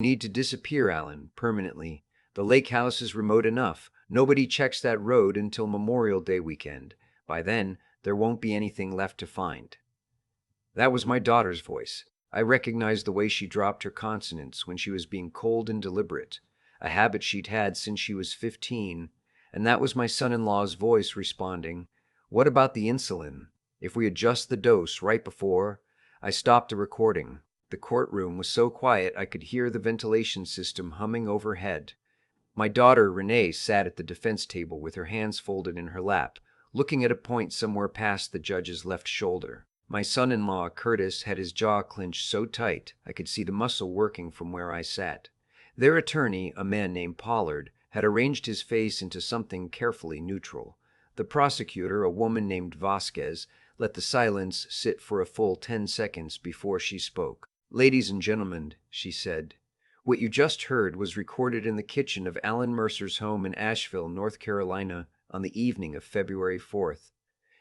Need to disappear, Alan, permanently. The lake house is remote enough. Nobody checks that road until Memorial Day weekend. By then, there won't be anything left to find. That was my daughter's voice. I recognized the way she dropped her consonants when she was being cold and deliberate, a habit she'd had since she was 15, and that was my son-in-law's voice responding, "What about the insulin? If we adjust the dose right before—" I stopped the recording. The courtroom was so quiet I could hear the ventilation system humming overhead. My daughter, Renee, sat at the defense table with her hands folded in her lap, looking at a point somewhere past the judge's left shoulder. My son-in-law, Curtis, had his jaw clenched so tight I could see the muscle working from where I sat. Their attorney, a man named Pollard, had arranged his face into something carefully neutral. The prosecutor, a woman named Vasquez, let the silence sit for a full 10 seconds before she spoke. "Ladies and gentlemen," she said, "what you just heard was recorded in the kitchen of Alan Mercer's home in Asheville, North Carolina, on the evening of February 4th.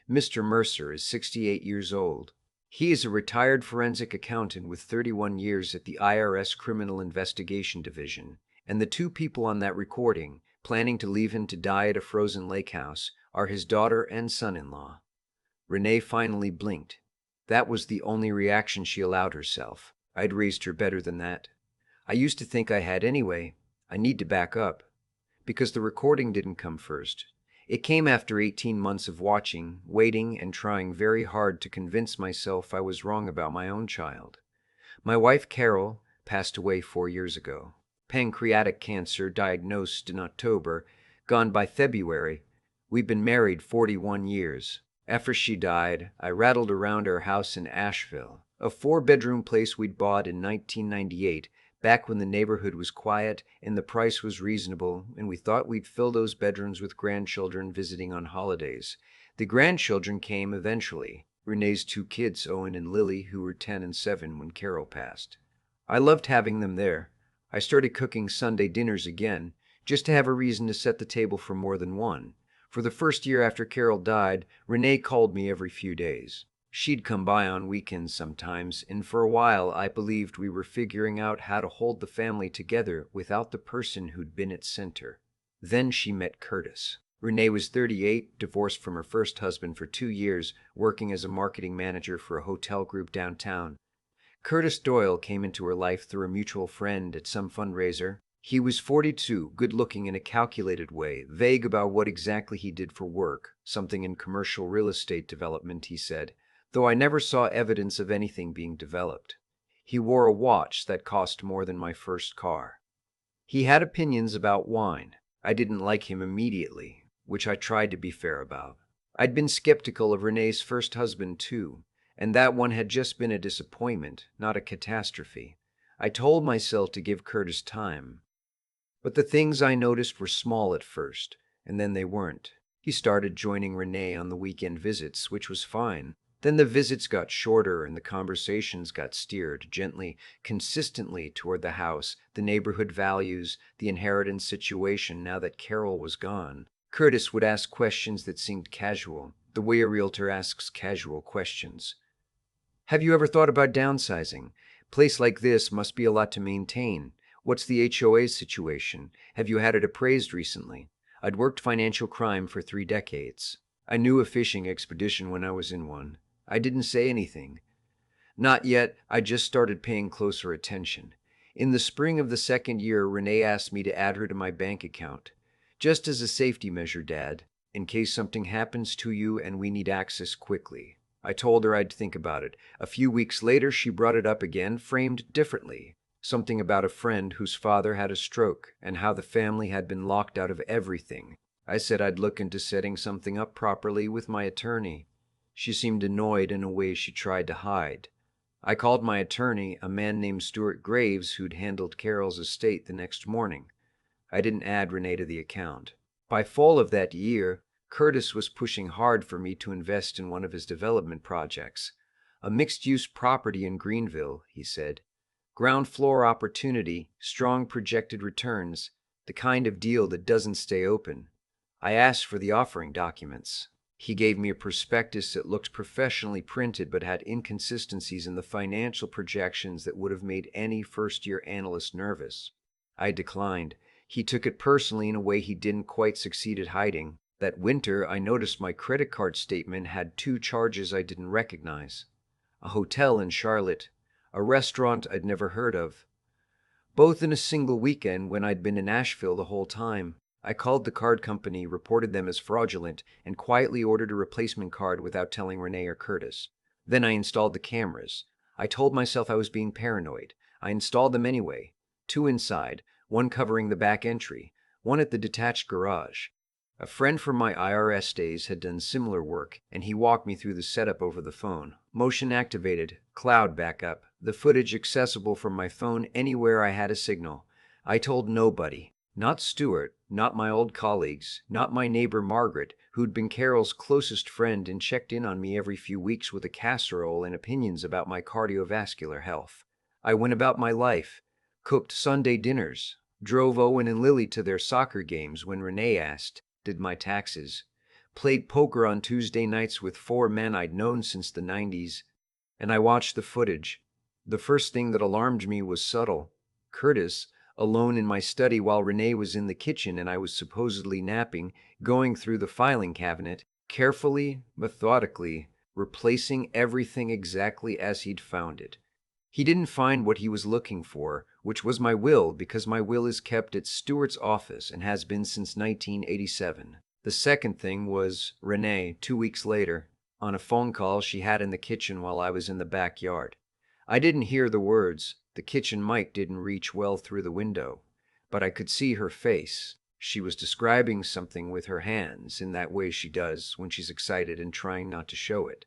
Mr. Mercer is 68 years old. He is a retired forensic accountant with 31 years at the IRS Criminal Investigation Division, and the two people on that recording, planning to leave him to die at a frozen lake house, are his daughter and son-in-law." Renee finally blinked. That was the only reaction she allowed herself. I'd raised her better than that. I used to think I had anyway. I need to back up. Because the recording didn't come first. It came after 18 months of watching, waiting, and trying very hard to convince myself I was wrong about my own child. My wife, Carol, passed away 4 years ago. Pancreatic cancer diagnosed in October, gone by February. We've been married 41 years. After she died, I rattled around our house in Asheville, a 4-bedroom place we'd bought in 1998, back when the neighborhood was quiet and the price was reasonable, and we thought we'd fill those bedrooms with grandchildren visiting on holidays. The grandchildren came eventually. Renee's 2 kids, Owen and Lily, who were 10 and 7 when Carol passed. I loved having them there. I started cooking Sunday dinners again, just to have a reason to set the table for more than one. For the first year after Carol died, Renee called me every few days. She'd come by on weekends sometimes, and for a while I believed we were figuring out how to hold the family together without the person who'd been its center. Then she met Curtis. Renee was 38, divorced from her first husband for 2 years, working as a marketing manager for a hotel group downtown. Curtis Doyle came into her life through a mutual friend at some fundraiser. He was 42, good-looking in a calculated way, vague about what exactly he did for work, something in commercial real estate development, he said, though I never saw evidence of anything being developed. He wore a watch that cost more than my first car. He had opinions about wine. I didn't like him immediately, which I tried to be fair about. I'd been skeptical of Renee's first husband, too, and that one had just been a disappointment, not a catastrophe. I told myself to give Curtis time. But the things I noticed were small at first, and then they weren't. He started joining Renee on the weekend visits, which was fine. Then the visits got shorter and the conversations got steered gently, consistently toward the house, the neighborhood values, the inheritance situation now that Carol was gone. Curtis would ask questions that seemed casual, the way a realtor asks casual questions. "Have you ever thought about downsizing? Place like this must be a lot to maintain. What's the HOA situation? Have you had it appraised recently?" I'd worked financial crime for 3 decades. I knew a fishing expedition when I was in one. I didn't say anything. Not yet. I just started paying closer attention. In the spring of the second year, Renee asked me to add her to my bank account. "Just as a safety measure, Dad, in case something happens to you and we need access quickly." I told her I'd think about it. A few weeks later, she brought it up again, framed differently. Something about a friend whose father had a stroke and how the family had been locked out of everything. I said I'd look into setting something up properly with my attorney. She seemed annoyed in a way she tried to hide. I called my attorney, a man named Stuart Graves, who'd handled Carol's estate, the next morning. I didn't add Renee to the account. By fall of that year, Curtis was pushing hard for me to invest in one of his development projects. A mixed-use property in Greenville, he said. Ground floor opportunity, strong projected returns, the kind of deal that doesn't stay open. I asked for the offering documents. He gave me a prospectus that looked professionally printed but had inconsistencies in the financial projections that would have made any first-year analyst nervous. I declined. He took it personally in a way he didn't quite succeed at hiding. That winter, I noticed my credit card statement had two charges I didn't recognize: a hotel in Charlotte, a restaurant I'd never heard of. Both in a single weekend when I'd been in Asheville the whole time. I called the card company, reported them as fraudulent, and quietly ordered a replacement card without telling Renee or Curtis. Then I installed the cameras. I told myself I was being paranoid. I installed them anyway. Two inside, one covering the back entry, one at the detached garage. A friend from my IRS days had done similar work, and he walked me through the setup over the phone. Motion activated, cloud backup, the footage accessible from my phone anywhere I had a signal. I told nobody. Not Stuart, not my old colleagues, not my neighbor Margaret, who'd been Carol's closest friend and checked in on me every few weeks with a casserole and opinions about my cardiovascular health. I went about my life, cooked Sunday dinners, drove Owen and Lily to their soccer games when Renee asked, did my taxes, played poker on Tuesday nights with four men I'd known since the 90s, and I watched the footage. The first thing that alarmed me was subtle. Curtis, alone in my study while Renee was in the kitchen and I was supposedly napping, going through the filing cabinet, carefully, methodically, replacing everything exactly as he'd found it. He didn't find what he was looking for, which was my will, because my will is kept at Stuart's office and has been since 1987. The second thing was Renee, 2 weeks later, on a phone call she had in the kitchen while I was in the backyard. I didn't hear the words. The kitchen mic didn't reach well through the window, but I could see her face. She was describing something with her hands in that way she does when she's excited and trying not to show it.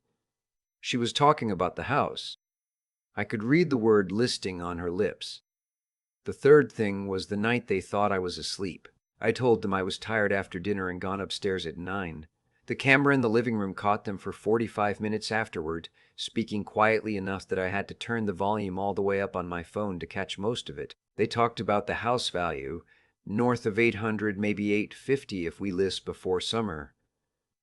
She was talking about the house. I could read the word listing on her lips. The third thing was the night they thought I was asleep. I told them I was tired after dinner and gone upstairs at 9. The camera in the living room caught them for 45 minutes afterward, speaking quietly enough that I had to turn the volume all the way up on my phone to catch most of it. They talked about the house value, north of 800, maybe 850 if we list before summer.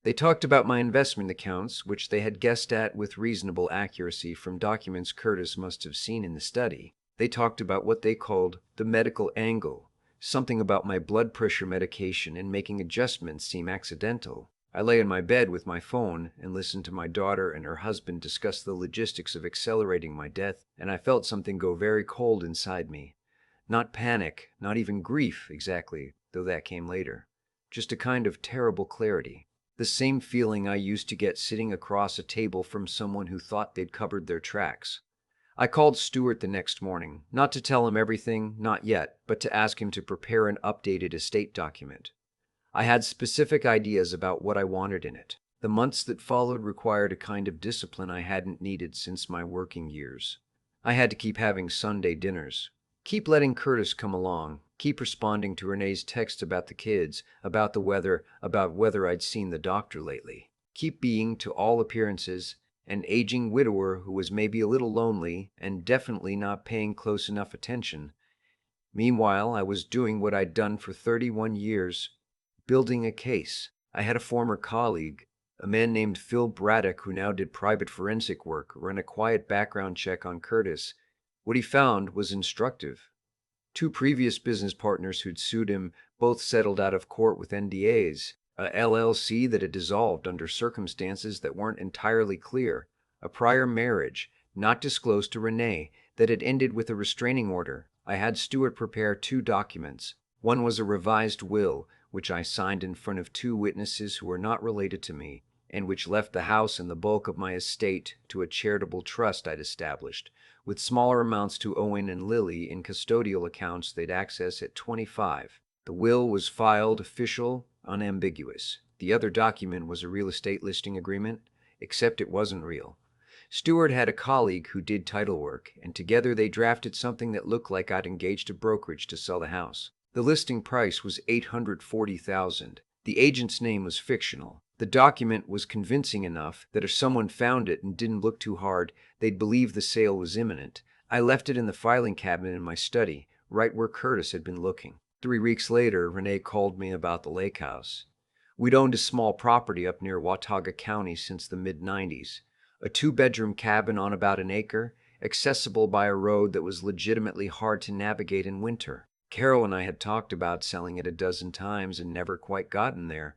They talked about my investment accounts, which they had guessed at with reasonable accuracy from documents Curtis must have seen in the study. They talked about what they called the medical angle, something about my blood pressure medication and making adjustments seem accidental. I lay in my bed with my phone and listened to my daughter and her husband discuss the logistics of accelerating my death, and I felt something go very cold inside me. Not panic, not even grief exactly, though that came later. Just a kind of terrible clarity. The same feeling I used to get sitting across a table from someone who thought they'd covered their tracks. I called Stuart the next morning, not to tell him everything, not yet, but to ask him to prepare an updated estate document. I had specific ideas about what I wanted in it. The months that followed required a kind of discipline I hadn't needed since my working years. I had to keep having Sunday dinners, keep letting Curtis come along, keep responding to Renee's text about the kids, about the weather, about whether I'd seen the doctor lately, keep being, to all appearances, an aging widower who was maybe a little lonely and definitely not paying close enough attention. Meanwhile, I was doing what I'd done for 31 years, building a case. I had a former colleague, a man named Phil Braddock, who now did private forensic work, run a quiet background check on Curtis. What he found was instructive. Two previous business partners who'd sued him both settled out of court with NDAs, a LLC that had dissolved under circumstances that weren't entirely clear, a prior marriage, not disclosed to Renee, that had ended with a restraining order. I had Stuart prepare two documents. One was a revised will, which I signed in front of two witnesses who were not related to me, and which left the house and the bulk of my estate to a charitable trust I'd established, with smaller amounts to Owen and Lily in custodial accounts they'd access at 25. The will was filed official, unambiguous. The other document was a real estate listing agreement, except it wasn't real. Stuart had a colleague who did title work, and together they drafted something that looked like I'd engaged a brokerage to sell the house. The listing price was $840,000. The agent's name was fictional. The document was convincing enough that if someone found it and didn't look too hard, they'd believe the sale was imminent. I left it in the filing cabinet in my study, right where Curtis had been looking. 3 weeks later, Renee called me about the lake house. We'd owned a small property up near Watauga County since the mid-90s, a two-bedroom cabin on about an acre, accessible by a road that was legitimately hard to navigate in winter. Carol and I had talked about selling it a dozen times and never quite gotten there.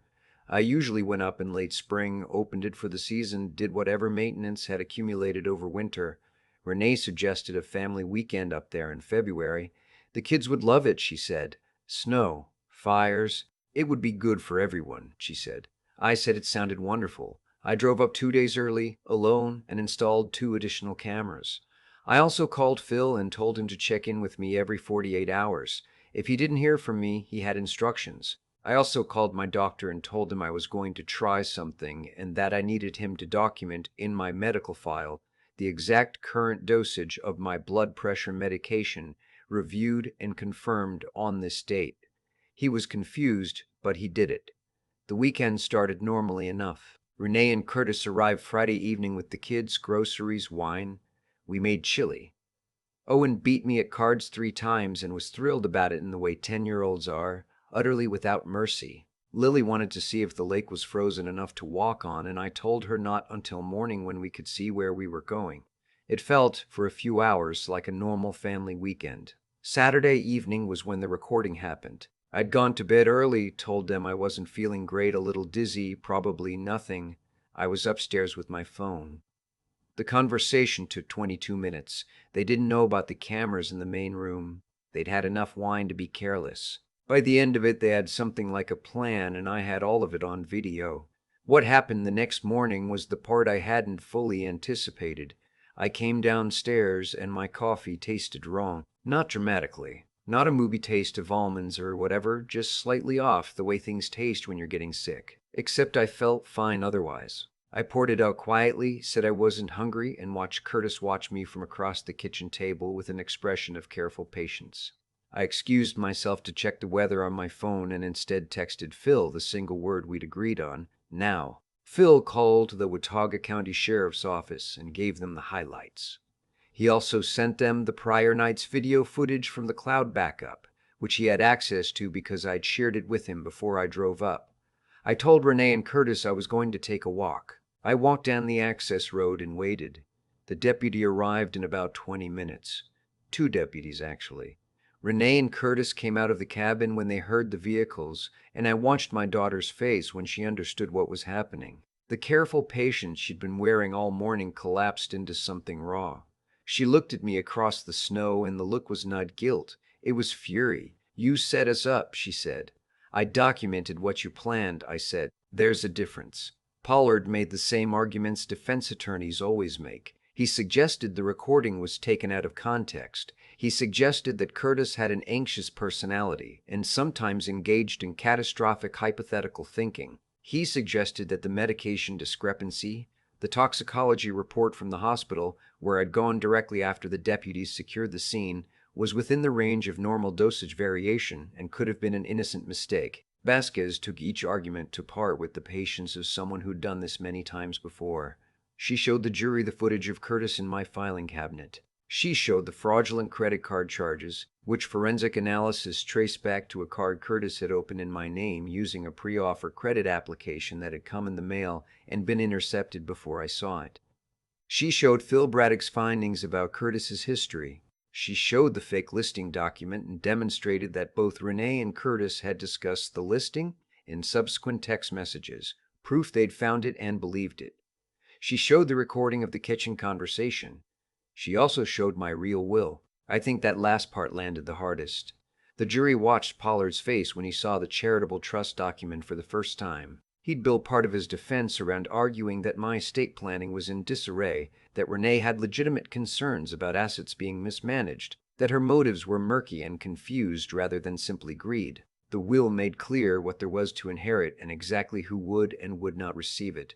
I usually went up in late spring, opened it for the season, did whatever maintenance had accumulated over winter. Renee suggested a family weekend up there in February. The kids would love it, she said. Snow, fires, it would be good for everyone, she said. I said it sounded wonderful. I drove up 2 days early, alone, and installed 2 additional cameras. I also called Phil and told him to check in with me every 48 hours. If he didn't hear from me, he had instructions. I also called my doctor and told him I was going to try something and that I needed him to document in my medical file the exact current dosage of my blood pressure medication reviewed and confirmed on this date. He was confused, but he did it. The weekend started normally enough. Renee and Curtis arrived Friday evening with the kids, groceries, wine. We made chili. Owen beat me at cards 3 times and was thrilled about it in the way 10-year-olds are, utterly without mercy. Lily wanted to see if the lake was frozen enough to walk on, and I told her not until morning when we could see where we were going. It felt, for a few hours, like a normal family weekend. Saturday evening was when the recording happened. I'd gone to bed early, told them I wasn't feeling great, a little dizzy, probably nothing. I was upstairs with my phone. The conversation took 22 minutes. They didn't know about the cameras in the main room. They'd had enough wine to be careless. By the end of it, they had something like a plan, and I had all of it on video. What happened the next morning was the part I hadn't fully anticipated. I came downstairs, and my coffee tasted wrong. Not dramatically. Not a movie taste of almonds or whatever, just slightly off the way things taste when you're getting sick. Except I felt fine otherwise. I poured it out quietly, said I wasn't hungry, and watched Curtis watch me from across the kitchen table with an expression of careful patience. I excused myself to check the weather on my phone and instead texted Phil the single word we'd agreed on, now. Phil called the Watauga County Sheriff's Office and gave them the highlights. He also sent them the prior night's video footage from the cloud backup, which he had access to because I'd shared it with him before I drove up. I told Renee and Curtis I was going to take a walk. I walked down the access road and waited. The deputy arrived in about 20 minutes. 2 deputies, actually. Renee and Curtis came out of the cabin when they heard the vehicles, and I watched my daughter's face when she understood what was happening. The careful patience she'd been wearing all morning collapsed into something raw. She looked at me across the snow, and the look was not guilt. It was fury. "You set us up," she said. "I documented what you planned," I said. "There's a difference." Pollard made the same arguments defense attorneys always make. He suggested the recording was taken out of context. He suggested that Curtis had an anxious personality and sometimes engaged in catastrophic hypothetical thinking. He suggested that the medication discrepancy, the toxicology report from the hospital, where I'd gone directly after the deputies secured the scene, was within the range of normal dosage variation and could have been an innocent mistake. Vasquez took each argument to part with the patience of someone who'd done this many times before. She showed the jury the footage of Curtis in my filing cabinet. She showed the fraudulent credit card charges, which forensic analysis traced back to a card Curtis had opened in my name using a pre-offer credit application that had come in the mail and been intercepted before I saw it. She showed Phil Braddock's findings about Curtis's history. She showed the fake listing document and demonstrated that both Renee and Curtis had discussed the listing in subsequent text messages, proof they'd found it and believed it. She showed the recording of the kitchen conversation. She also showed my real will. I think that last part landed the hardest. The jury watched Pollard's face when he saw the charitable trust document for the first time. He'd built part of his defense around arguing that my estate planning was in disarray, that Renee had legitimate concerns about assets being mismanaged, that her motives were murky and confused rather than simply greed. The will made clear what there was to inherit and exactly who would and would not receive it.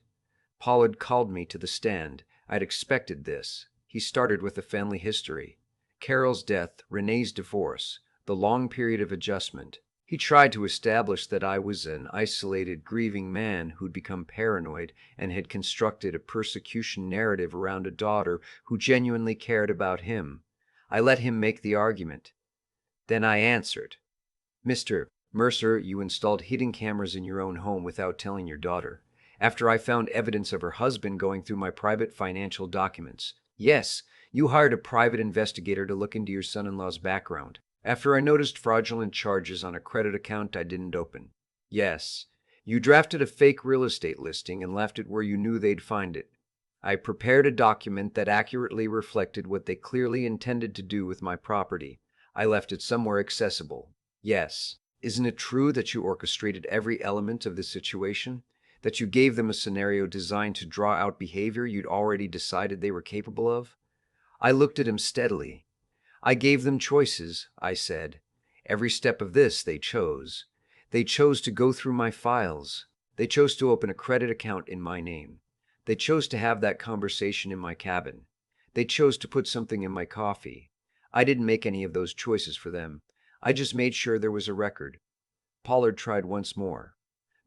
Pollard called me to the stand. I'd expected this. He started with the family history. Carol's death, Renee's divorce, the long period of adjustment. He tried to establish that I was an isolated, grieving man who'd become paranoid and had constructed a persecution narrative around a daughter who genuinely cared about him. I let him make the argument. Then I answered. "Mr. Mercer, you installed hidden cameras in your own home without telling your daughter. After I found evidence of her husband going through my private financial documents. Yes, you hired a private investigator to look into your son-in-law's background. After I noticed fraudulent charges on a credit account I didn't open. Yes, you drafted a fake real estate listing and left it where you knew they'd find it. I prepared a document that accurately reflected what they clearly intended to do with my property. I left it somewhere accessible. Yes. Isn't it true that you orchestrated every element of the situation? That you gave them a scenario designed to draw out behavior you'd already decided they were capable of? I looked at him steadily. I gave them choices, I said. Every step of this they chose. They chose to go through my files. They chose to open a credit account in my name. They chose to have that conversation in my cabin. They chose to put something in my coffee. I didn't make any of those choices for them. I just made sure there was a record. Pollard tried once more.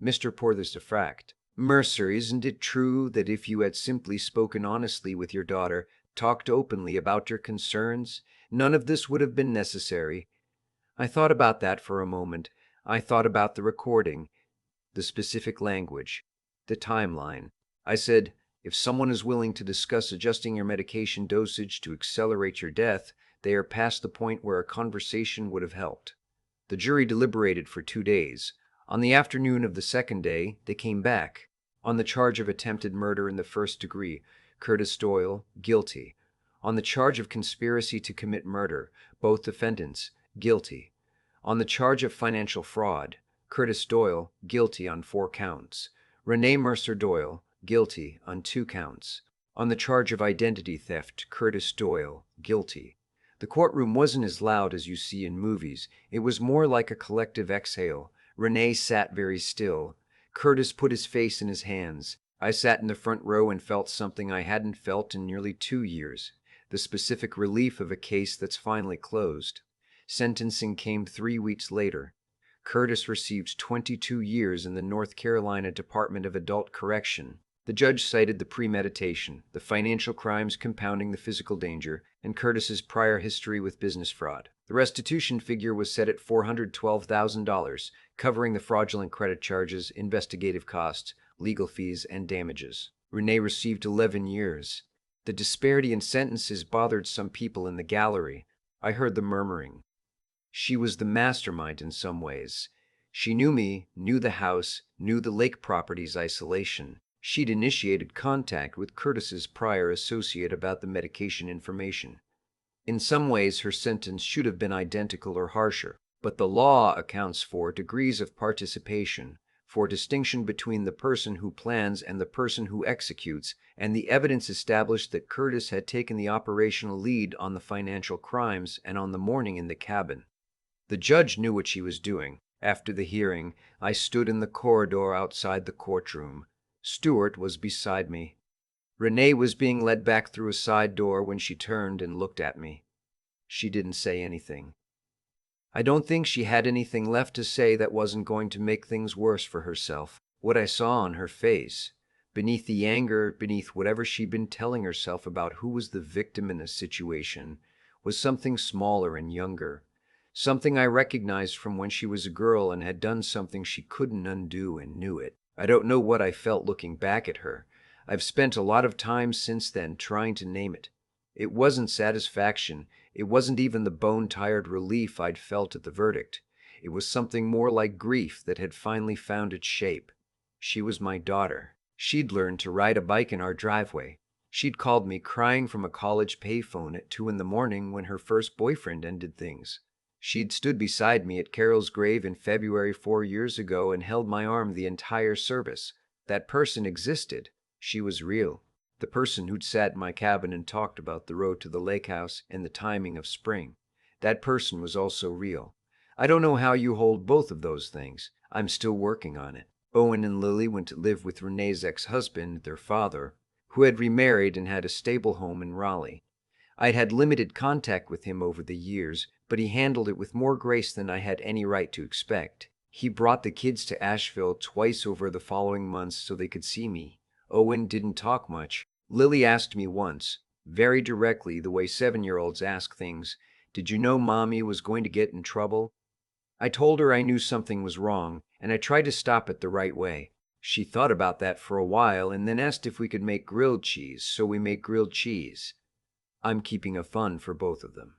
Mr. Porthos-Defract, Mercer, isn't it true that if you had simply spoken honestly with your daughter, talked openly about your concerns, none of this would have been necessary? I thought about that for a moment. I thought about the recording, the specific language, the timeline. I said, if someone is willing to discuss adjusting your medication dosage to accelerate your death, they are past the point where a conversation would have helped. The jury deliberated for 2 days. On the afternoon of the second day, they came back. On the charge of attempted murder in the first degree, Curtis Doyle, guilty. On the charge of conspiracy to commit murder, both defendants, guilty. On the charge of financial fraud, Curtis Doyle, guilty on 4 counts. Renee Mercer Doyle, guilty on 2 counts. On the charge of identity theft, Curtis Doyle, guilty. The courtroom wasn't as loud as you see in movies. It was more like a collective exhale. Renee sat very still. Curtis put his face in his hands. I sat in the front row and felt something I hadn't felt in nearly 2 years. The specific relief of a case that's finally closed. Sentencing came 3 weeks later. Curtis received 22 years in the North Carolina Department of Adult Correction. The judge cited the premeditation, the financial crimes compounding the physical danger, and Curtis's prior history with business fraud. The restitution figure was set at $412,000, covering the fraudulent credit charges, investigative costs, legal fees, and damages. Renee received 11 years. The disparity in sentences bothered some people in the gallery. I heard them murmuring. She was the mastermind in some ways. She knew me, knew the house, knew the lake property's isolation. She'd initiated contact with Curtis's prior associate about the medication information. In some ways, her sentence should have been identical or harsher, but the law accounts for degrees of participation, for distinction between the person who plans and the person who executes, and the evidence established that Curtis had taken the operational lead on the financial crimes and on the morning in the cabin. The judge knew what she was doing. After the hearing, I stood in the corridor outside the courtroom. Stuart was beside me. Renee was being led back through a side door when she turned and looked at me. She didn't say anything. I don't think she had anything left to say that wasn't going to make things worse for herself. What I saw on her face, beneath the anger, beneath whatever she'd been telling herself about who was the victim in the situation, was something smaller and younger. Something I recognized from when she was a girl and had done something she couldn't undo and knew it. I don't know what I felt looking back at her. I've spent a lot of time since then trying to name it. It wasn't satisfaction. It wasn't even the bone-tired relief I'd felt at the verdict. It was something more like grief that had finally found its shape. She was my daughter. She'd learned to ride a bike in our driveway. She'd called me crying from a college payphone at 2 a.m. when her first boyfriend ended things. She'd stood beside me at Carol's grave in February 4 years ago and held my arm the entire service. That person existed. She was real. The person who'd sat in my cabin and talked about the road to the lake house and the timing of spring. That person was also real. I don't know how you hold both of those things. I'm still working on it. Owen and Lily went to live with Renee's ex-husband, their father, who had remarried and had a stable home in Raleigh. I'd had limited contact with him over the years, but he handled it with more grace than I had any right to expect. He brought the kids to Asheville twice over the following months so they could see me. Owen didn't talk much. Lily asked me once, very directly the way 7-year-olds ask things, "Did you know Mommy was going to get in trouble?" I told her I knew something was wrong, and I tried to stop it the right way. She thought about that for a while and then asked if we could make grilled cheese, so we make grilled cheese. I'm keeping a fund for both of them.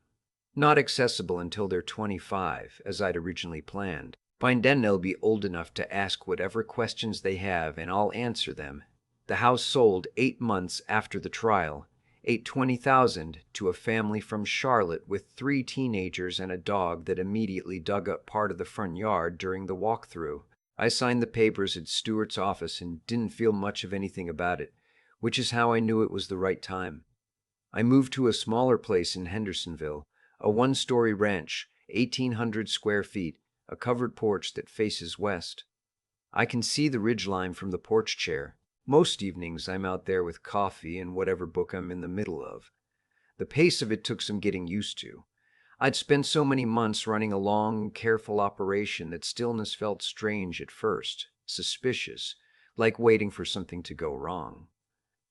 Not accessible until they're 25, as I'd originally planned. By then they'll be old enough to ask whatever questions they have, and I'll answer them. The house sold 8 months after the trial, 820,000 to a family from Charlotte with 3 teenagers and a dog that immediately dug up part of the front yard during the walkthrough. I signed the papers at Stewart's office and didn't feel much of anything about it, which is how I knew it was the right time. I moved to a smaller place in Hendersonville, a one-story ranch, 1,800 square feet, a covered porch that faces west. I can see the ridgeline from the porch chair. Most evenings I'm out there with coffee and whatever book I'm in the middle of. The pace of it took some getting used to. I'd spent so many months running a long, careful operation that stillness felt strange at first, suspicious, like waiting for something to go wrong.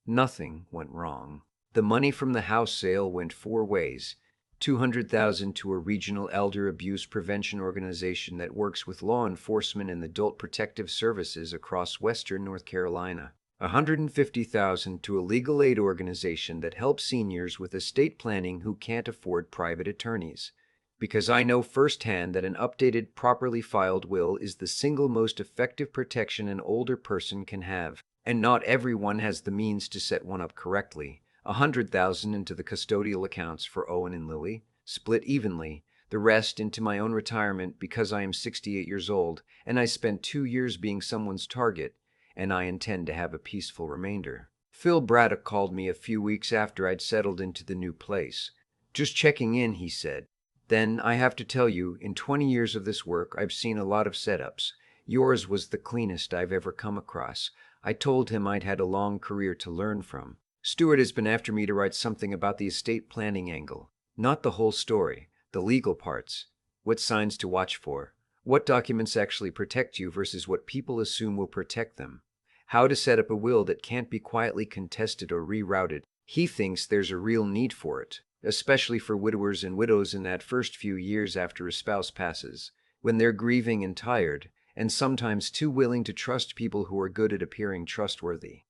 Nothing went wrong. The money from the house sale went 4 ways. 200,000 to a regional elder abuse prevention organization that works with law enforcement and adult protective services across western North Carolina. 150,000 to a legal aid organization that helps seniors with estate planning who can't afford private attorneys. Because I know firsthand that an updated, properly filed will is the single most effective protection an older person can have, and not everyone has the means to set one up correctly. 100,000 into the custodial accounts for Owen and Lily, split evenly, the rest into my own retirement because I am 68 years old and I spent 2 years being someone's target, and I intend to have a peaceful remainder. Phil Braddock called me a few weeks after I'd settled into the new place. Just checking in, he said. Then, I have to tell you, in 20 years of this work, I've seen a lot of setups. Yours was the cleanest I've ever come across. I told him I'd had a long career to learn from. Stewart has been after me to write something about the estate planning angle. Not the whole story, the legal parts. What signs to watch for. What documents actually protect you versus what people assume will protect them. How to set up a will that can't be quietly contested or rerouted. He thinks there's a real need for it, especially for widowers and widows in that first few years after a spouse passes, when they're grieving and tired, and sometimes too willing to trust people who are good at appearing trustworthy.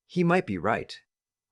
He might be right.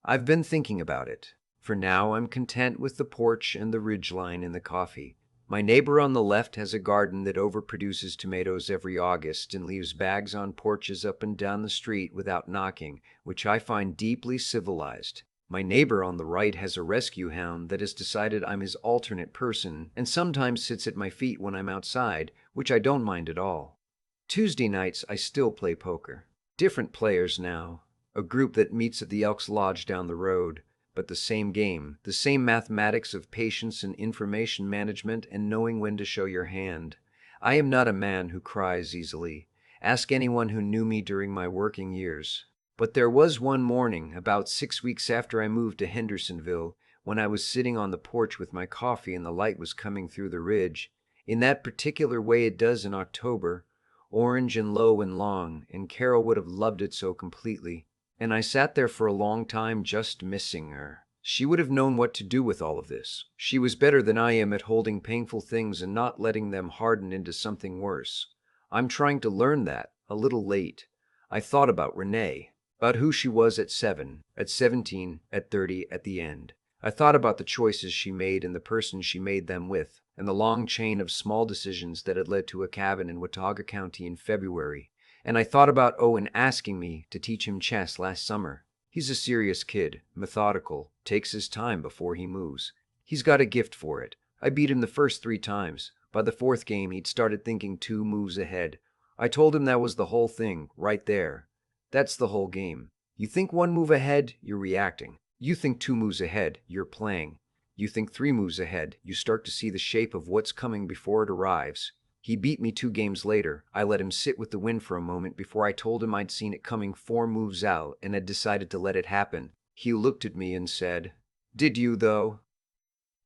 I've been thinking about it. For now, I'm content with the porch and the ridgeline and the coffee. My neighbor on the left has a garden that overproduces tomatoes every August and leaves bags on porches up and down the street without knocking, which I find deeply civilized. My neighbor on the right has a rescue hound that has decided I'm his alternate person and sometimes sits at my feet when I'm outside, which I don't mind at all. Tuesday nights, I still play poker. Different players now. A group that meets at the Elks Lodge down the road, but the same game, the same mathematics of patience and information management and knowing when to show your hand. I am not a man who cries easily. Ask anyone who knew me during my working years. But there was one morning, about 6 weeks after I moved to Hendersonville, when I was sitting on the porch with my coffee and the light was coming through the ridge, in that particular way it does in October, orange and low and long, and Carol would have loved it so completely. And I sat there for a long time just missing her. She would have known what to do with all of this. She was better than I am at holding painful things and not letting them harden into something worse. I'm trying to learn that, a little late. I thought about Renee, about who she was at 7, at 17, at 30, at the end. I thought about the choices she made and the person she made them with, and the long chain of small decisions that had led to a cabin in Watauga County in February. And I thought about Owen asking me to teach him chess last summer. He's a serious kid, methodical, takes his time before he moves. He's got a gift for it. I beat him the first 3 times. By the 4th game, he'd started thinking 2 moves ahead. I told him that was the whole thing, right there. That's the whole game. You think 1 move ahead, you're reacting. You think 2 moves ahead, you're playing. You think 3 moves ahead, you start to see the shape of what's coming before it arrives. He beat me 2 games later. I let him sit with the win for a moment before I told him I'd seen it coming 4 moves out and had decided to let it happen. He looked at me and said, "Did you, though?"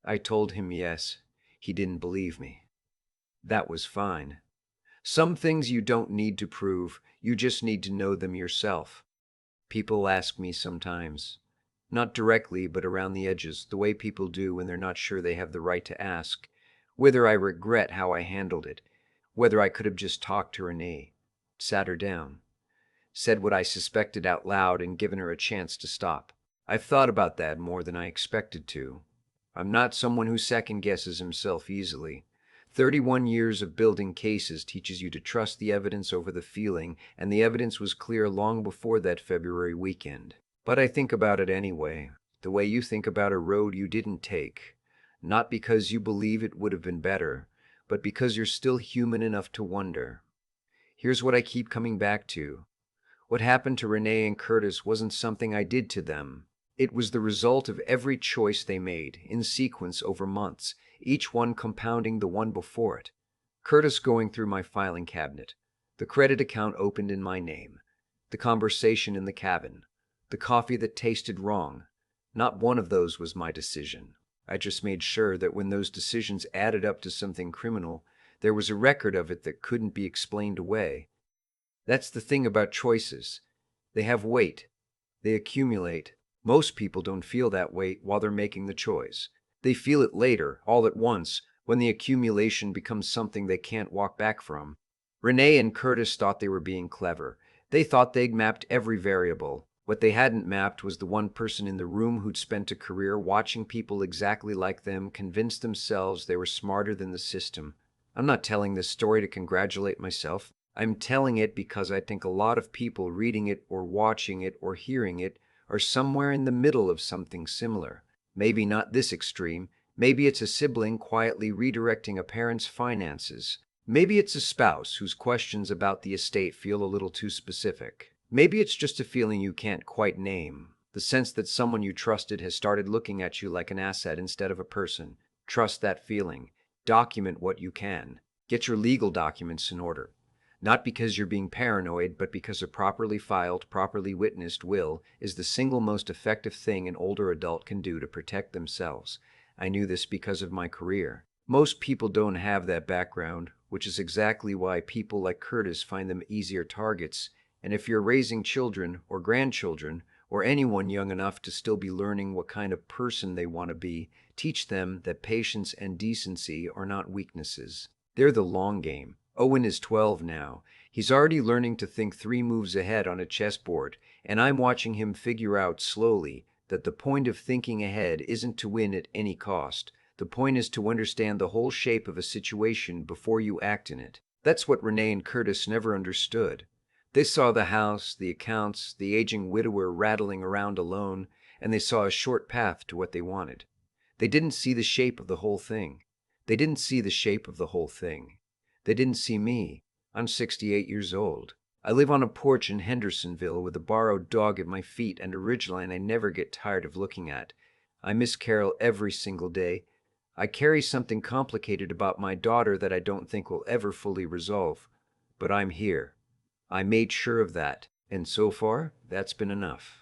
I told him yes. He didn't believe me. That was fine. Some things you don't need to prove, you just need to know them yourself. People ask me sometimes, not directly but around the edges, the way people do when they're not sure they have the right to ask, whether I regret how I handled it. Whether I could have just talked to Renee, sat her down, said what I suspected out loud, and given her a chance to stop. I've thought about that more than I expected to. I'm not someone who second guesses himself easily. 31 years of building cases teaches you to trust the evidence over the feeling, and the evidence was clear long before that February weekend. But I think about it anyway, the way you think about a road you didn't take. Not because you believe it would have been better, but because you're still human enough to wonder. Here's what I keep coming back to. What happened to Renee and Curtis wasn't something I did to them. It was the result of every choice they made, in sequence over months, each one compounding the one before it. Curtis going through my filing cabinet, the credit account opened in my name, the conversation in the cabin, the coffee that tasted wrong. Not one of those was my decision. I just made sure that when those decisions added up to something criminal, there was a record of it that couldn't be explained away. That's the thing about choices. They have weight. They accumulate. Most people don't feel that weight while they're making the choice. They feel it later, all at once, when the accumulation becomes something they can't walk back from. Renee and Curtis thought they were being clever. They thought they'd mapped every variable. What they hadn't mapped was the one person in the room who'd spent a career watching people exactly like them convince themselves they were smarter than the system. I'm not telling this story to congratulate myself. I'm telling it because I think a lot of people reading it or watching it or hearing it are somewhere in the middle of something similar. Maybe not this extreme. Maybe it's a sibling quietly redirecting a parent's finances. Maybe it's a spouse whose questions about the estate feel a little too specific. Maybe it's just a feeling you can't quite name. The sense that someone you trusted has started looking at you like an asset instead of a person. Trust that feeling. Document what you can. Get your legal documents in order. Not because you're being paranoid, but because a properly filed, properly witnessed will is the single most effective thing an older adult can do to protect themselves. I knew this because of my career. Most people don't have that background, which is exactly why people like Curtis find them easier targets. And if you're raising children or grandchildren, or anyone young enough to still be learning what kind of person they want to be, teach them that patience and decency are not weaknesses. They're the long game. Owen is 12 now. He's already learning to think 3 moves ahead on a chessboard, and I'm watching him figure out slowly that the point of thinking ahead isn't to win at any cost. The point is to understand the whole shape of a situation before you act in it. That's what Renee and Curtis never understood. They saw the house, the accounts, the aging widower rattling around alone, and they saw a short path to what they wanted. They didn't see the shape of the whole thing. They didn't see the shape of the whole thing. They didn't see me. I'm 68 years old. I live on a porch in Hendersonville with a borrowed dog at my feet and a ridgeline I never get tired of looking at. I miss Carol every single day. I carry something complicated about my daughter that I don't think will ever fully resolve. But I'm here. I made sure of that, and so far, that's been enough.